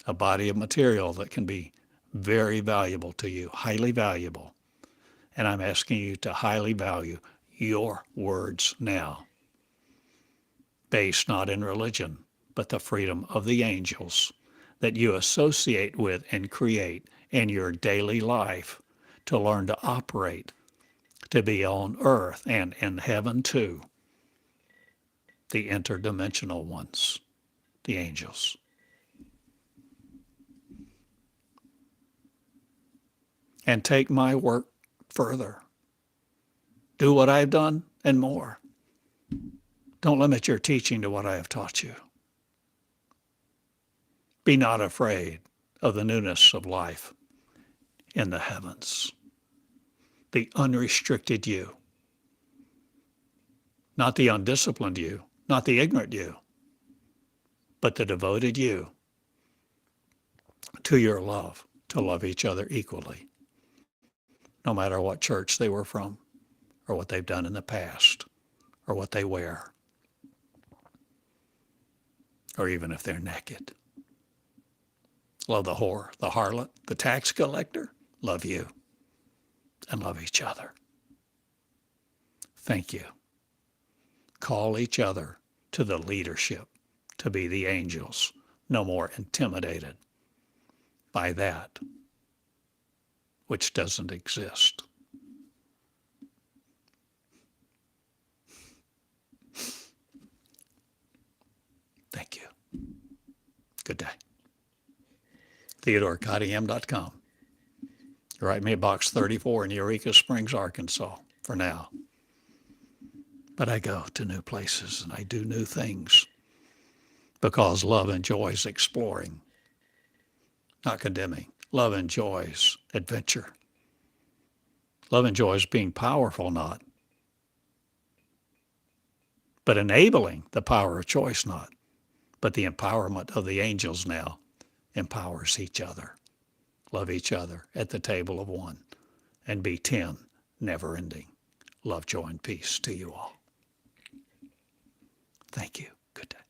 a body of material that can be very valuable to you, highly valuable. And I'm asking you to highly value your words now, based not in religion, but the freedom of the angels that you associate with and create in your daily life to learn to operate, to be on earth and in heaven too, the interdimensional ones, the angels. And take my work further. Do what I've done and more. Don't limit your teaching to what I have taught you. Be not afraid of the newness of life in the heavens. The unrestricted you. Not the undisciplined you, not the ignorant you, but the devoted you to your love, to love each other equally, no matter what church they were from, or what they've done in the past, or what they wear, or even if they're naked. Love the whore, the harlot, the tax collector. Love you and love each other. Thank you. Call each other to the leadership, to be the angels, no more intimidated by that which doesn't exist. Thank you. Good day. TheodoreCottingham.com. Write me at Box 34 in Eureka Springs, Arkansas, for now. But I go to new places and I do new things because love enjoys exploring, not condemning. Love enjoys adventure. Love enjoys being powerful, not, but enabling the power of choice, not. But the empowerment of the angels now empowers each other. Love each other at the table of one, and be 10, never ending. Love, joy, and peace to you all. Thank you. Good day.